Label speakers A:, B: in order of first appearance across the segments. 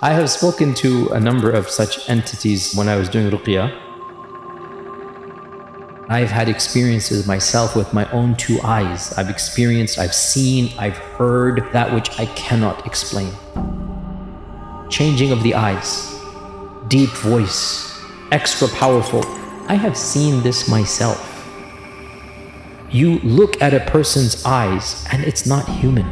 A: I have spoken to a number of such entities when I was doing ruqyah. I've had experiences myself with my own two eyes. I've experienced, I've seen, I've heard that which I cannot explain. Changing of the eyes, deep voice, extra powerful. I have seen this myself. You look at a person's eyes and it's not human.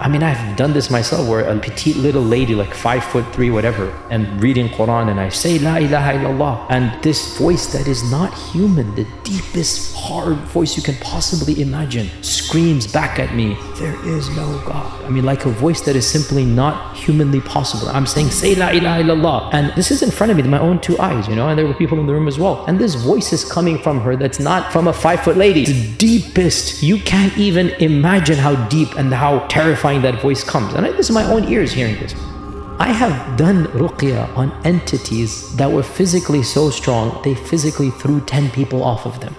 A: I mean, I've done this myself where a petite little lady, like 5'3", whatever, and reading Quran, and I say, La ilaha illallah. And this voice that is not human, the deepest, hard voice you can possibly imagine, screams back at me, there is no God. I mean, like a voice that is simply not humanly possible. I'm saying, say La ilaha illallah. And this is in front of me, my own two eyes, you know, and there were people in the room as well. And this voice is coming from her that's not from a 5-foot lady. The deepest, you can't even imagine how deep and how terrifying that voice comes. And this is my own ears hearing this. I have done ruqyah on entities that were physically so strong, they physically threw 10 people off of them.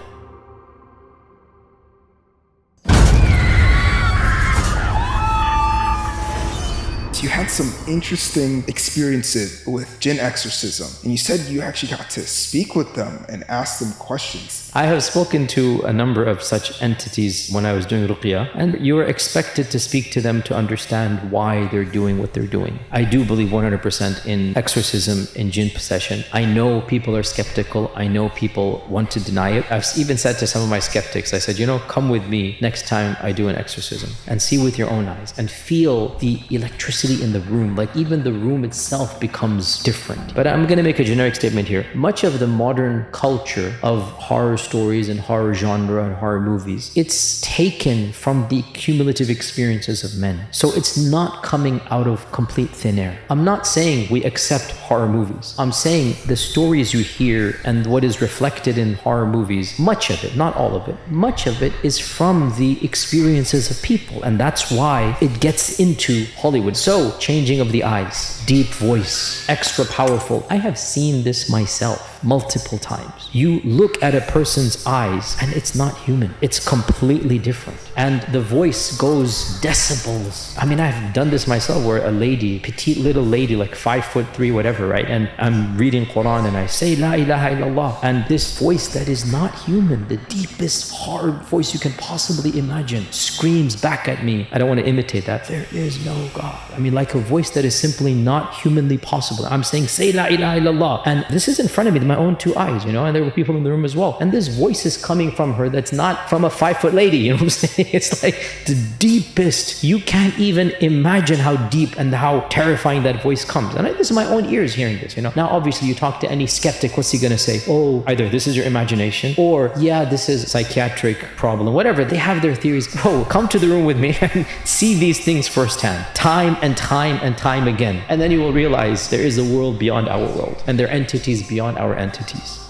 B: You had some interesting experiences with jinn exorcism, and you said you actually got to speak with them and ask them questions.
A: I have spoken to a number of such entities when I was doing ruqyah, and you are expected to speak to them to understand why they're doing what they're doing. I do believe 100% in exorcism, in jinn possession. I know people are skeptical. I know people want to deny it. I've even said to some of my skeptics, I said, you know, come with me next time I do an exorcism and see with your own eyes and feel the electricity in the room. Like even the room itself becomes different. But I'm going to make a generic statement here. Much of the modern culture of horror stories and horror genre and horror movies, it's taken from the cumulative experiences of men. So it's not coming out of complete thin air. I'm not saying we accept horror movies. I'm saying the stories you hear and what is reflected in horror movies, much of it, not all of it, much of it is from the experiences of people. And that's why it gets into Hollywood. So changing of the eyes, deep voice, extra powerful. I have seen this myself multiple times. You look at a person's eyes and it's not human. It's completely different. And the voice goes decibels. I mean, I've done this myself where a lady, petite little lady, like 5'3", whatever, right? And I'm reading Quran and I say, La ilaha illallah. And this voice that is not human, the deepest, hard voice you can possibly imagine, screams back at me. I don't want to imitate that. There is no God. I mean, like a voice that is simply not humanly possible. I'm saying, say La ilaha illallah. And this is in front of me, my own two eyes, you know, and there were people in the room as well. And this voice is coming from her that's not from a 5-foot lady, you know what I'm saying? It's like the deepest, you can't even imagine how deep and how terrifying that voice comes. And this is my own ears hearing this, you know. Now, obviously, you talk to any skeptic, what's he going to say? Oh, either this is your imagination or, yeah, this is a psychiatric problem, whatever. They have their theories. Bro, come to the room with me and see these things firsthand, time and time again. And then you will realize there is a world beyond our world and there are entities beyond our entities.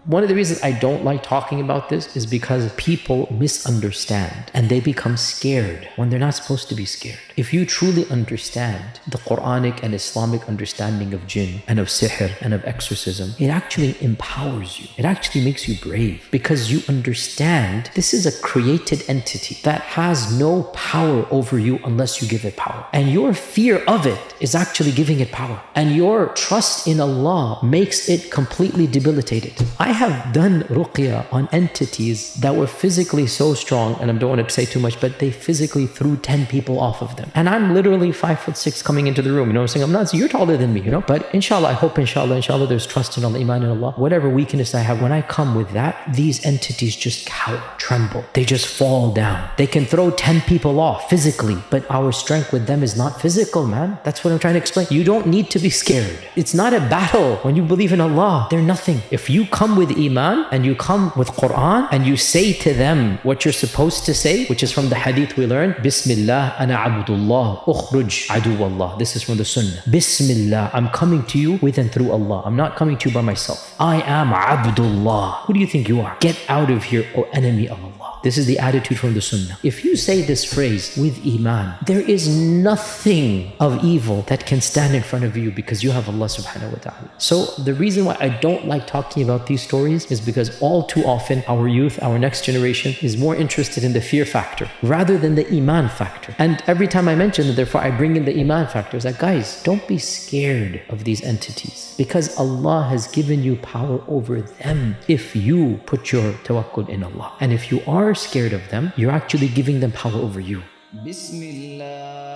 A: One of the reasons I don't like talking about this is because people misunderstand and they become scared when they're not supposed to be scared. If you truly understand the Quranic and Islamic understanding of jinn and of sihr and of exorcism, it actually empowers you. It actually makes you brave because you understand this is a created entity that has no power over you unless you give it power. And your fear of it is actually giving it power. And your trust in Allah makes it completely debilitated. I have done ruqyah on entities that were physically so strong, and I don't want to say too much, but they physically threw 10 people off of them. And I'm literally 5'6" coming into the room, you know what I'm saying? I'm not, you're taller than me, you know? But inshallah, I hope inshallah, there's trust in Allah, iman in Allah. Whatever weakness I have, when I come with that, these entities just cower, tremble. They just fall down. They can throw 10 people off physically, but our strength with them is not physical, man. That's what I'm trying to explain. You don't need to be scared. It's not a battle. When you believe in Allah, they're nothing. If you come with iman and you come with Quran and you say to them what you're supposed to say, which is from the hadith we learned, Bismillah, ana abdullah, ukhruj aduwallah. This is from the Sunnah. Bismillah, I'm coming to you with and through Allah. I'm not coming to you by myself. I am Abdullah. Who do you think you are? Get out of here, O enemy of Allah. This is the attitude from the Sunnah. If you say this phrase with Iman, there is nothing of evil that can stand in front of you because you have Allah subhanahu wa ta'ala. So the reason why I don't like talking about these stories is because all too often our youth, our next generation is more interested in the fear factor rather than the Iman factor. And every time I mention it, therefore I bring in the Iman factor. It's like, guys, don't be scared of these entities because Allah has given you power over them if you put your tawakkul in Allah. And if you are scared of them, you're actually giving them power over you.
C: Bismillah.